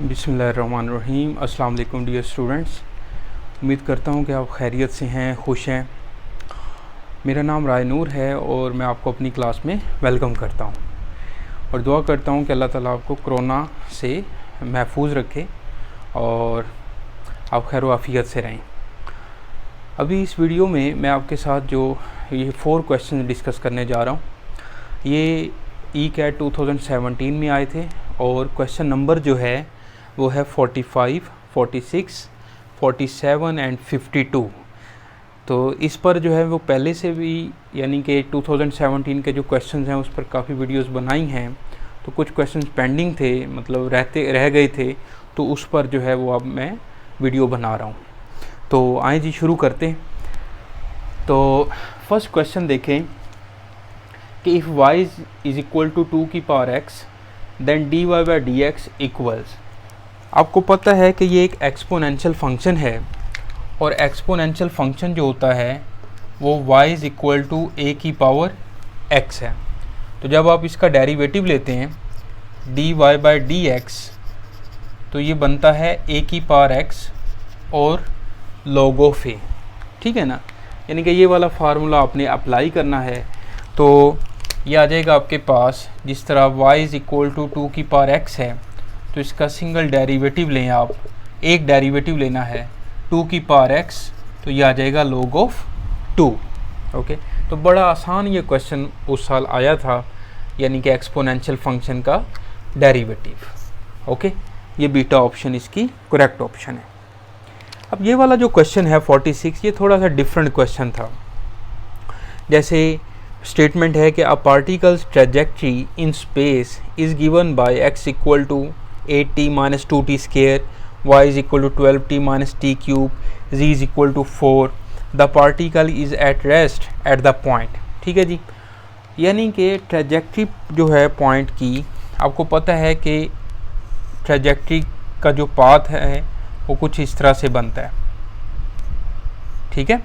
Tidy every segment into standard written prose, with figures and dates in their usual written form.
बिस्मिल्लाहिर्रहमानिर्रहीम। अस्सलाम वालेकुम डियर स्टूडेंट्स। उम्मीद करता हूँ कि आप खैरियत से हैं, खुश हैं। मेरा नाम राय नूर है और मैं आपको अपनी क्लास में वेलकम करता हूँ और दुआ करता हूँ कि अल्लाह ताला आपको कोरोना से महफूज रखे और आप खैर आफियत से रहें। अभी इस वीडियो में मैं आपके साथ जो ये 4 क्वेश्चन डिस्कस करने जा रहा हूँ, ये ECAT 2017 में आए थे और क्वेश्चन नंबर जो है वो है 45, 46, 47 एंड 52। तो इस पर जो है वो पहले से भी यानी कि 2017 के जो क्वेश्चंस हैं उस पर काफ़ी वीडियोस बनाई हैं। तो कुछ क्वेश्चंस पेंडिंग थे, मतलब रह गए थे, तो उस पर जो है वो अब मैं वीडियो बना रहा हूँ। तो आए जी शुरू करते हैं। तो फर्स्ट क्वेश्चन देखें कि if y is equal to 2 की power x then dy by d x equals. आपको पता है कि ये एक एक्सपोनेंशियल फंक्शन है और एक्सपोनेंशियल फंक्शन जो होता है वो y is equal to a की पावर x है। तो जब आप इसका डेरिवेटिव लेते हैं dy बाई डी एक्स तो ये बनता है a की पावर x और log ऑफ a, ठीक है ना। यानी कि ये वाला फार्मूला आपने अप्लाई करना है तो ये आ जाएगा आपके पास। जिस तरह y इज़ इक्वल टू 2 की पावर x है तो इसका सिंगल डेरिवेटिव लें आप, एक डेरिवेटिव लेना है 2 की पावर x, तो ये आ जाएगा log ऑफ 2। ओके, तो बड़ा आसान ये क्वेश्चन उस साल आया था, यानी कि एक्सपोनेंशियल फंक्शन का डेरिवेटिव। ओके, ये बीटा ऑप्शन इसकी करेक्ट ऑप्शन है। अब ये वाला जो क्वेश्चन है 46, ये थोड़ा सा डिफरेंट क्वेश्चन था। जैसे स्टेटमेंट है कि uh particle's trajectory in space is given by x equal to 8t minus 2t square, y is equal to 12t minus t cube, z is equal to 4, the particle is at rest at the point. ठीक है जी, यानी कि trajectory जो है point की, आपको पता है कि ट्रेजेक्ट्री का जो पाथ है वो कुछ इस तरह से बनता है। ठीक है,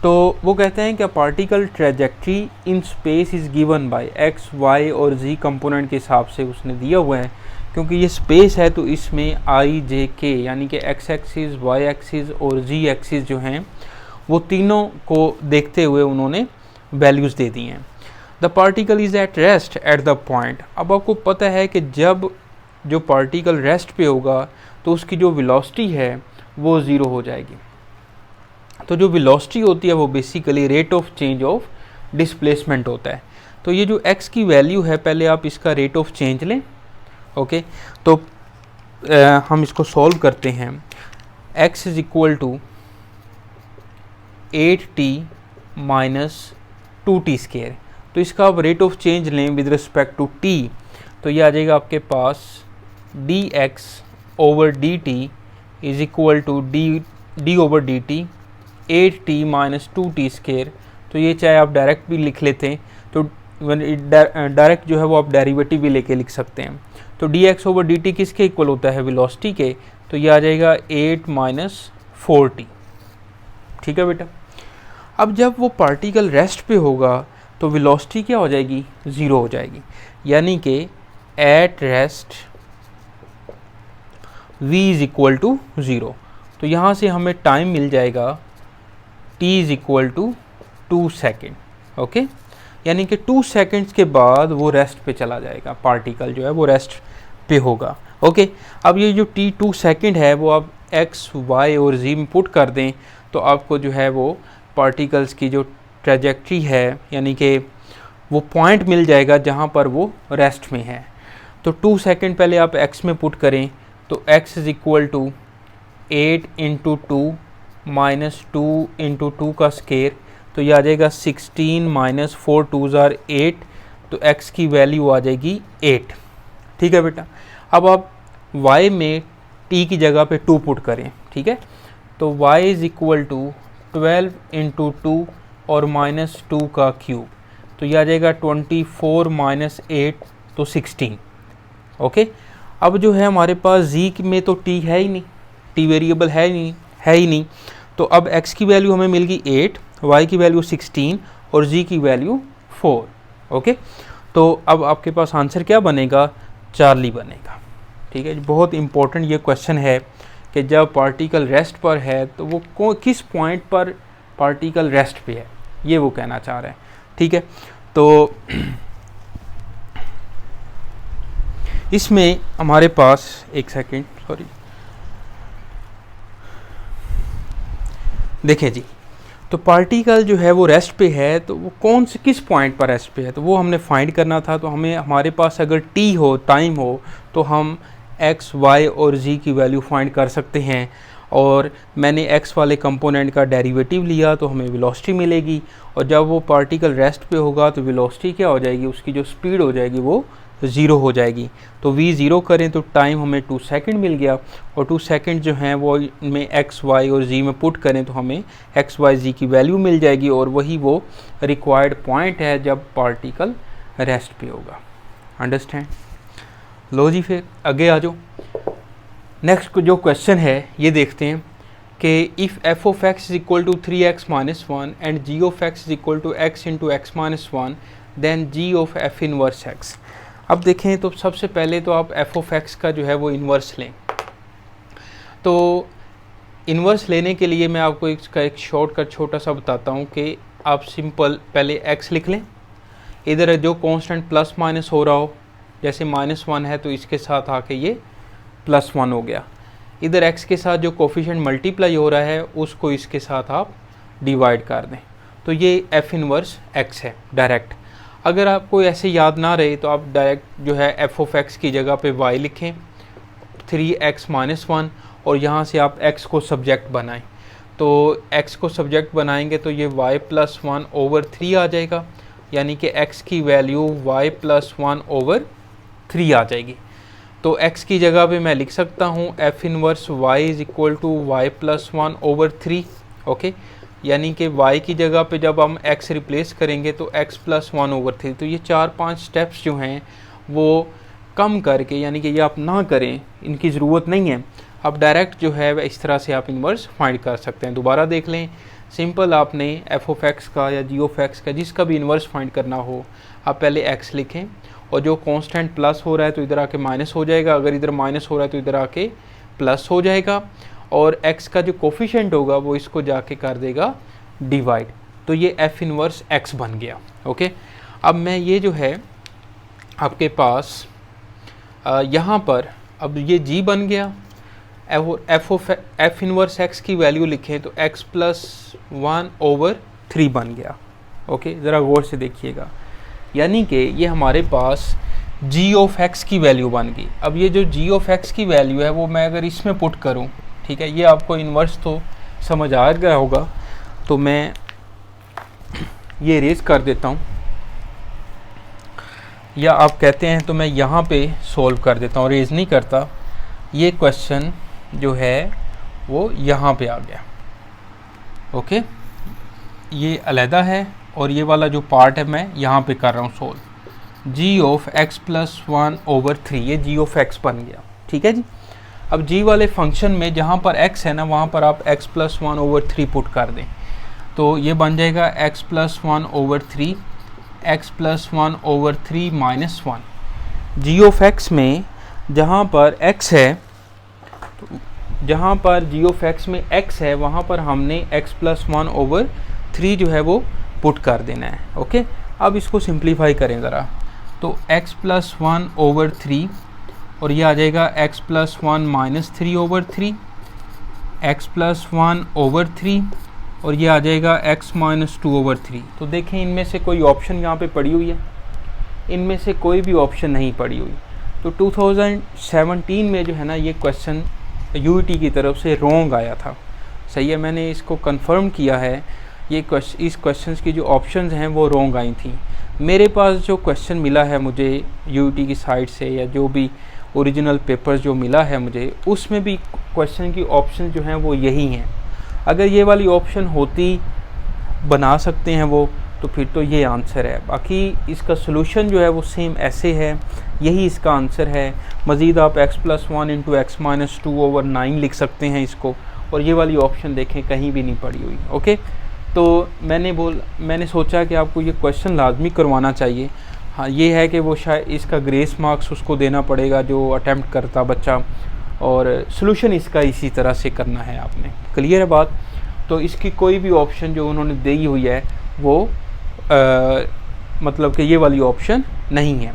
तो वो कहते हैं कि particle trajectory in space is given by x, y और जी कंपोनेंट के हिसाब से उसने दिया हुआ है। क्योंकि ये स्पेस है तो इसमें आई जे के यानी कि एक्स एक्सिस, वाई एक्सिस और जी एक्सिस जो हैं वो तीनों को देखते हुए उन्होंने वैल्यूज़ दे दी हैं। The particle is at rest at the point. अब आपको पता है कि जब जो पार्टिकल रेस्ट पे होगा तो उसकी जो वेलोसिटी है वो ज़ीरो हो जाएगी। तो जो वेलोसिटी होती है वो basically rate of change of displacement होता है। तो ये जो x की वैल्यू है, पहले आप इसका रेट ऑफ चेंज लें। ओके, तो हम इसको सॉल्व करते हैं। x is equal to 8t minus 2t square, तो इसका आप रेट ऑफ चेंज लें विद रिस्पेक्ट टू t, तो ये आ जाएगा आपके पास dx over dt is equal to d over dt 8t minus 2t square. तो ये चाहे आप डायरेक्ट भी लिख लेते हैं, तो डायरेक्ट जो है वो आप डेरिवेटिव भी लेके लिख सकते हैं। तो dx ओवर dt किसके इक्वल होता है? वेलोसिटी के। तो ये आ जाएगा 8 माइनस 4t। ठीक है बेटा, अब जब वो पार्टिकल रेस्ट पे होगा तो वेलोसिटी क्या हो जाएगी? ज़ीरो हो जाएगी। यानी कि at rest v is equal to 0। तो यहाँ से हमें टाइम मिल जाएगा t is equal to 2 second. Okay, यानी कि 2 सेकेंड्स के बाद वो रेस्ट पे चला जाएगा, पार्टिकल जो है वो रेस्ट पे होगा। ओके, अब ये जो t 2 सेकेंड है वो आप x, y और z में पुट कर दें तो आपको जो है वो पार्टिकल्स की जो ट्रेजेक्ट्री है यानी कि वो पॉइंट मिल जाएगा जहाँ पर वो रेस्ट में है। तो 2 सेकेंड पहले आप x में पुट करें तो x is equal to 8 into 2 minus 2 into 2 का स्केयर, तो ये आ जाएगा 16 माइनस 4 2s आर 8, तो x की वैल्यू आ जाएगी 8। ठीक है बेटा, अब आप y में t की जगह पे 2 पुट करें। ठीक है, तो y is equal to 12 into 2 और माइनस 2 का क्यूब, तो ये आ जाएगा 24 माइनस 8 तो 16। ओके, अब जो है हमारे पास z में तो t है ही नहीं, t वेरिएबल है ही नहीं, तो अब x की वैल्यू हमें मिल गई 8, y की वैल्यू 16 और z की वैल्यू 4। ओके, तो अब आपके पास आंसर क्या बनेगा? चार्ली बनेगा। ठीक है, बहुत इंपॉर्टेंट ये क्वेश्चन है कि जब पार्टिकल रेस्ट पर है तो वो किस पॉइंट पर पार्टिकल रेस्ट पे है, ये वो कहना चाह रहे हैं। ठीक है, तो इसमें हमारे पास एक सेकेंड, सॉरी, देखें जी, तो पार्टिकल जो है वो रेस्ट पे है, तो वो कौन से किस पॉइंट पर रेस्ट पे है, तो वो हमने फाइंड करना था। तो हमें हमारे पास अगर टी हो, टाइम हो, तो हम एक्स, वाई और जी की वैल्यू फाइंड कर सकते हैं। और मैंने एक्स वाले कंपोनेंट का डेरिवेटिव लिया तो हमें वेलोसिटी मिलेगी, और जब वो पार्टिकल रेस्ट पे होगा तो वेलोसिटी क्या हो जाएगी, उसकी जो स्पीड हो जाएगी वो 0 हो जाएगी। तो v 0 करें तो टाइम हमें 2 सेकंड मिल गया, और 2 सेकंड जो हैं वो में x, y और z में पुट करें तो हमें x, y, z की वैल्यू मिल जाएगी, और वही वो रिक्वायर्ड पॉइंट है जब पार्टिकल रेस्ट पे होगा। अंडरस्टैंड? लो जी, फिर आगे आ जाओ। नेक्स्ट जो क्वेश्चन है ये देखते हैं कि if f of x is equal to 3x minus 1 and g of x is equal to x into x minus 1 then g of f inverse x। अब देखें तो सबसे पहले तो आप f ऑफ x का जो है वो इन्वर्स लें। तो इन्वर्स लेने के लिए मैं आपको इसका एक शॉर्टकट छोटा सा बताता हूँ कि आप सिंपल पहले x लिख लें, इधर जो कांस्टेंट प्लस माइनस हो रहा हो, जैसे -1 है तो इसके साथ आके ये +1 हो गया। इधर x के साथ जो कोफिशिएंट मल्टीप्लाई हो रहा है उसको इसके साथ आप डिवाइड कर दें, तो ये f इनवर्स x है डायरेक्ट। अगर आपको ऐसे याद ना रहे तो आप डायरेक्ट जो है f ऑफ x की जगह पे y लिखें 3x माइनस 1, और यहाँ से आप x को सब्जेक्ट बनाएं। तो x को सब्जेक्ट बनाएंगे तो ये y प्लस 1 ओवर 3 आ जाएगा, यानी कि x की वैल्यू y प्लस 1 ओवर 3 आ जाएगी। तो x की जगह पे मैं लिख सकता हूँ f inverse y is equal to y plus 1 over 3। Okay, यानी कि y की जगह पे जब हम x रिप्लेस करेंगे तो x प्लस 1 ओवर 3। तो ये 4-5 स्टेप्स जो हैं वो कम करके, यानी कि ये आप ना करें, इनकी ज़रूरत नहीं है, आप डायरेक्ट जो है इस तरह से आप इन्वर्स फाइंड कर सकते हैं। दोबारा देख लें, सिंपल आपने f ऑफ x का या g ऑफ x का जिसका भी इन्वर्स फाइंड करना हो, आप पहले x लिखें, और जो कांस्टेंट प्लस हो रहा है तो इधर आके माइनस हो जाएगा, अगर इधर माइनस हो रहा है तो इधर आके प्लस हो जाएगा, और x का जो कोफिशिएंट होगा वो इसको जाके कर देगा डिवाइड। तो ये f इनवर्स x बन गया। ओके, अब मैं ये जो है आपके पास यहाँ पर अब ये g बन गया, f इनवर्स x की वैल्यू लिखें तो x प्लस 1 ओवर 3 बन गया। ओके, ज़रा गौर से देखिएगा, यानी कि ये हमारे पास g ऑफ x की वैल्यू बन गई। अब ये जो g ऑफ x की वैल्यू है वो मैं अगर इसमें पुट करूं, ठीक है, ये आपको इन्वर्स तो समझ आ गया होगा, तो मैं ये रेज कर देता हूं, या आप कहते हैं तो मैं यहाँ पे सॉल्व कर देता हूँ, रेज नहीं करता। ये क्वेश्चन जो है वो यहाँ पे आ गया। ओके, ये अलहदा है, और ये वाला जो पार्ट है मैं यहाँ पे कर रहा हूँ solve. g of x plus 1 over 3, ये g ऑफ x बन गया। ठीक है जी, अब g वाले फंक्शन में जहाँ पर x है ना, वहाँ पर आप x प्लस 1 ओवर 3 पुट कर दें, तो ये बन जाएगा x plus 1 over 3, x plus 1 over 3 minus 1। g of x में जहाँ पर x है, तो जहाँ पर g ऑफ x में x है वहाँ पर हमने x प्लस 1 ओवर 3 जो है वो पुट कर देना है। ओके, अब इसको सिंप्लीफाई करें ज़रा, तो x प्लस 1 ओवर 3, और ये आ जाएगा x plus 1 minus 3 over 3, x plus 1 over 3, और ये आ जाएगा x माइनस 2 ओवर 3। तो देखें इनमें से कोई ऑप्शन यहाँ पे पड़ी हुई है, इनमें से कोई भी ऑप्शन नहीं पड़ी हुई। तो 2017 में जो है ना ये क्वेश्चन यूईटी की तरफ से रॉन्ग आया था। सही है, मैंने इसको कंफर्म किया है, ये इस क्वेश्चंस की जो ऑप्शंस हैं वो रॉन्ग आई थी। मेरे पास जो क्वेश्चन मिला है मुझे यूईटी की साइट से, या जो भी ओरिजिनल पेपर्स जो मिला है मुझे, उसमें भी क्वेश्चन की ऑप्शन जो हैं वो यही हैं। अगर ये वाली ऑप्शन होती, बना सकते हैं वो, तो फिर तो ये आंसर है। बाकी इसका सोल्यूशन जो है वो सेम ऐसे है, यही इसका आंसर है। मज़ीद आप x plus 1 into x minus 2 over 9 लिख सकते हैं इसको, और ये वाली ऑप्शन देखें कहीं भी नहीं पड़ी हुई। ओके, तो मैंने सोचा कि आपको ये क्वेश्चन लाजमी करवाना चाहिए। हाँ, ये है कि वो शायद इसका ग्रेस मार्क्स उसको देना पड़ेगा जो अटैम्प्ट करता बच्चा, और सॉल्यूशन इसका इसी तरह से करना है आपने। क्लियर है बात? तो इसकी कोई भी ऑप्शन जो उन्होंने दी हुई है वो मतलब कि ये वाली ऑप्शन नहीं है।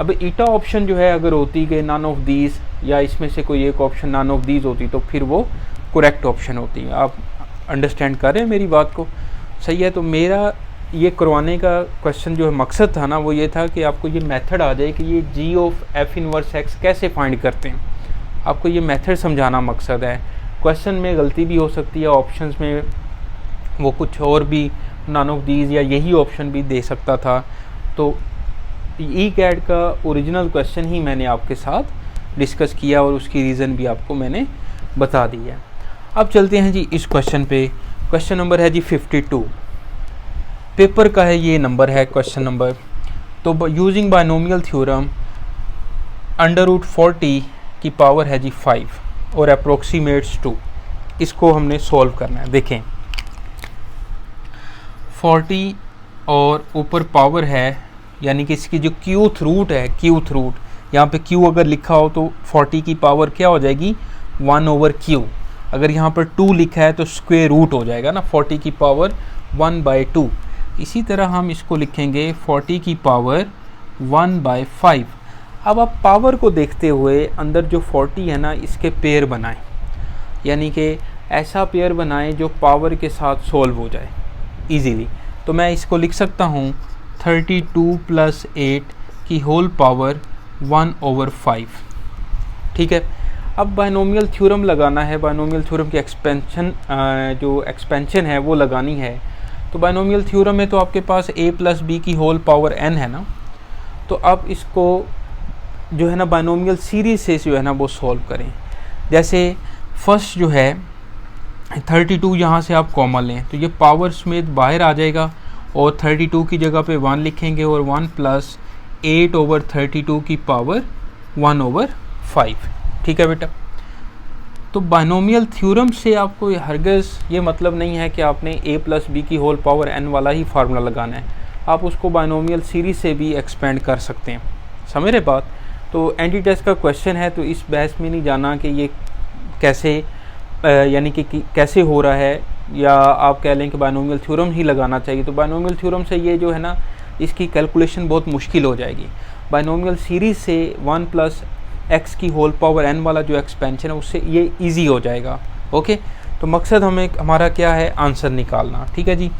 अब ईटा ऑप्शन जो है अगर होती कि नन ऑफ दीज, या इसमें से कोई एक ऑप्शन नन ऑफ दीज होती, तो फिर वो करेक्ट ऑप्शन होती है। आप अंडरस्टैंड कर रहे हैं मेरी बात को? सही है। तो मेरा ये करवाने का क्वेश्चन जो है मकसद था ना, वो ये था कि आपको ये मेथड आ जाए कि ये जी ऑफ एफ इनवर्स एक्स कैसे फाइंड करते हैं। आपको ये मेथड समझाना मकसद है। क्वेश्चन में गलती भी हो सकती है, ऑप्शंस में वो कुछ और भी नन ऑफ दीज या यही ऑप्शन भी दे सकता था। तो ई कैट का ओरिजिनल क्वेश्चन ही मैंने आपके साथ डिस्कस किया और उसकी रीज़न भी आपको मैंने बता दी है। अब चलते हैं जी इस क्वेश्चन पे। क्वेश्चन नंबर है जी 52, पेपर का है ये नंबर है क्वेश्चन नंबर। तो यूजिंग बायनोमियल थ्योरम √40 की पावर है जी 5 और अप्रोक्सीमेट्स 2, इसको हमने सॉल्व करना है। देखें 40 और ऊपर पावर है, यानी कि इसकी जो क्यूथ रूट है, क्यूथ रूट यहाँ पे क्यू अगर लिखा हो तो 40 की पावर क्या हो जाएगी 1/q। अगर यहाँ पर 2 लिखा है तो स्क्वायर रूट हो जाएगा ना 40 की पावर 1/2। इसी तरह हम इसको लिखेंगे 40 की पावर 1/5। अब आप पावर को देखते हुए अंदर जो 40 है ना, इसके पेयर बनाएं, यानी कि ऐसा पेयर बनाएं जो पावर के साथ सॉल्व हो जाए इजीली। तो मैं इसको लिख सकता हूँ 32 + 8 की होल पावर 1/5। ठीक है। अब बायनोमियल थ्योरम लगाना है, बायनोमियल थ्योरम की एक्सपेंशन जो एक्सपेंशन है वो लगानी है। तो बायनोमियल थ्योरम में तो आपके पास a + b की होल पावर n है ना, तो आप इसको जो है ना बायनोमियल सीरीज से जो है ना वो सॉल्व करें। जैसे फर्स्ट जो है 32 यहाँ से आप कॉमन लें तो ये पावर समेत बाहर आ जाएगा और 32 की जगह पे 1 लिखेंगे और 1 + 8/32 की पावर 1/5। ठीक है बेटा। तो बायनोमियल थ्योरम से आपको हरगिज़ ये मतलब नहीं है कि आपने a + b की होल पावर n वाला ही फार्मूला लगाना है, आप उसको बायनोमियल सीरीज से भी एक्सपेंड कर सकते हैं। समझ रहे बात? तो एंटी टेस्ट का क्वेश्चन है तो इस बहस में नहीं जाना कि ये कैसे यानी कि कैसे हो रहा है, या आप कह लें कि बायनोमियल थ्योरम ही लगाना चाहिए। तो बायनोमियल थ्योरम से ये जो है ना इसकी कैलकुलेशन बहुत मुश्किल हो जाएगी। बायनोमियल सीरीज से 1 + x की होल पावर n वाला जो एक्सपेंशन है उससे ये इजी हो जाएगा। ओके। तो मकसद हमारा क्या है, आंसर निकालना। ठीक है जी।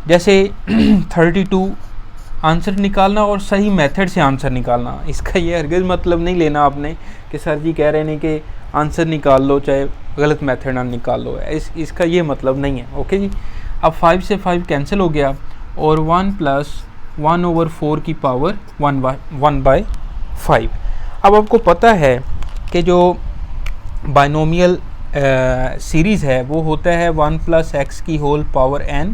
जैसे 32 आंसर निकालना और सही मेथड से आंसर निकालना। इसका ये हरगिज़ मतलब नहीं लेना आपने कि सर जी कह रहे हैं कि आंसर निकाल लो चाहे गलत मेथड ना निकाल लो, इसका ये मतलब नहीं है। ओके जी। अब 5 से 5 कैंसिल हो गया और 1 + 1/4 की पावर 1/5। अब आपको पता है कि जो बायनोमियल सीरीज़ है वो होता है 1 + x की whole power n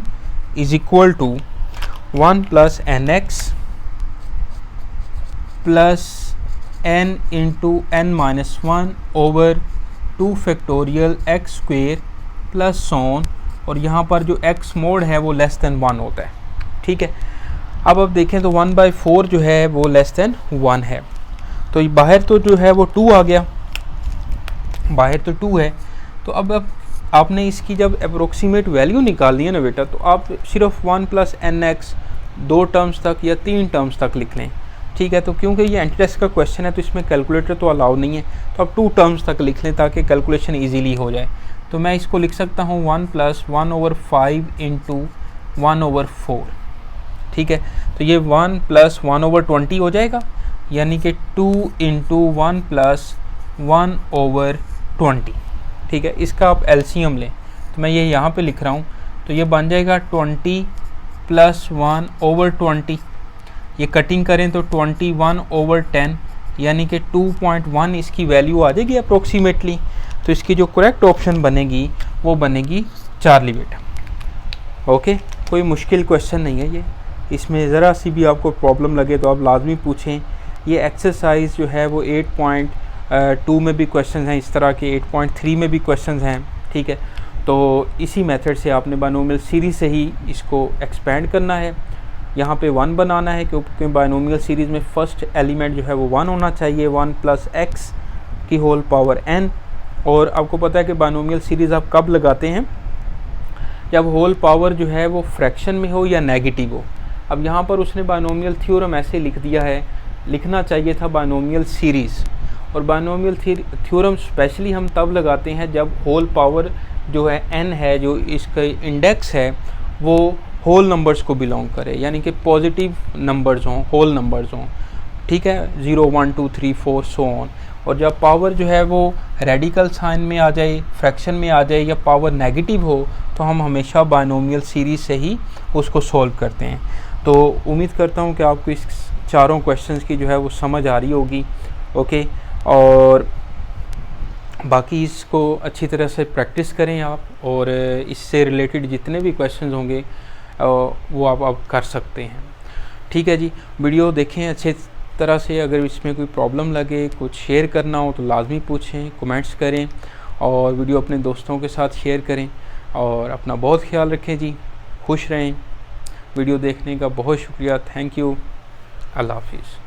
= 1 + nx + n × n-1/2 factorial x² + so on, और यहाँ पर जो x मोड है वो <1 होता है। ठीक है। अब देखें तो 1/4 जो है वो <1 है, तो बाहर तो जो है वो 2 आ गया, बाहर तो 2 है। तो अब आपने इसकी जब अप्रोक्सीमेट वैल्यू निकालनी है ना बेटा, तो आप सिर्फ 1 + nx 2 टर्म्स तक या 3 टर्म्स तक लिख लें। ठीक है। तो क्योंकि ये एंटी टेस्ट का क्वेश्चन है तो इसमें कैलकुलेटर तो अलाउ नहीं है, तो आप 2 टर्म्स तक लिख लें ताकि कैलकुलेशन ईजीली हो जाए। तो मैं इसको लिख सकता हूँ 1 + 1/5 × 1/4। ठीक है। तो ये 1 + 1/20 हो जाएगा, यानी कि 2 × 1 + 1/20। ठीक है। इसका आप एलसीएम लें, तो मैं ये यहाँ पे लिख रहा हूँ, तो ये बन जाएगा 20 + 1/20। ये कटिंग करें तो 21/10, यानी कि 2.1 इसकी वैल्यू आ जाएगी अप्रोक्सीमेटली। तो इसकी जो करेक्ट ऑप्शन बनेगी वो बनेगी चार्ली बेटा। ओके। कोई मुश्किल क्वेश्चन नहीं है ये, इसमें ज़रा सी भी आपको प्रॉब्लम लगे तो आप लाजमी पूछें। ये एक्सरसाइज जो है वो 8.2 में भी क्वेश्चन हैं इस तरह के, 8.3 में भी क्वेश्चन हैं। ठीक है। तो इसी मेथड से आपने बायनोमियल सीरीज से ही इसको एक्सपेंड करना है। यहाँ पे 1 बनाना है, क्योंकि बायनोमियल सीरीज़ में फर्स्ट एलिमेंट जो है वो 1 होना चाहिए, 1 + x की होल पावर n। और आपको पता है कि बायनोमियल सीरीज़ आप कब लगाते हैं, जब होल पावर जो है वो फ्रैक्शन में हो या नेगेटिव हो। अब यहाँ पर उसने बायनोमियल थ्योरम ऐसे लिख दिया है, लिखना चाहिए था बायनोमियल सीरीज़। और बायनोमियल थ्योरम स्पेशली हम तब लगाते हैं जब होल पावर जो है n है, जो इसका इंडेक्स है, वो होल नंबर्स को बिलोंग करे, यानी कि पॉजिटिव नंबर्स हों, होल नंबर्स हों, ठीक है, 0 1 2 3 4 सो ऑन। और जब पावर जो है वो रेडिकल साइन में आ जाए, फ्रैक्शन में आ जाए, या पावर नेगेटिव हो, तो हम हमेशा बायनोमियल सीरीज़ से ही उसको सॉल्व करते हैं। तो उम्मीद करता हूँ कि आपको इस चारों क्वेश्चंस की जो है वो समझ आ रही होगी। ओके, और बाकी इसको अच्छी तरह से प्रैक्टिस करें आप, और इससे रिलेटेड जितने भी क्वेश्चंस होंगे वो आप कर सकते हैं। ठीक है जी, वीडियो देखें अच्छे तरह से। अगर इसमें कोई प्रॉब्लम लगे, कुछ शेयर करना हो तो लाजमी पूछें, कमेंट्स करें, और वीडियो अपने दोस्तों के साथ शेयर करें। और अपना बहुत ख्याल रखें जी, खुश रहें। वीडियो देखने का बहुत शुक्रिया, थैंक यू, अल्लाह हाफिज़।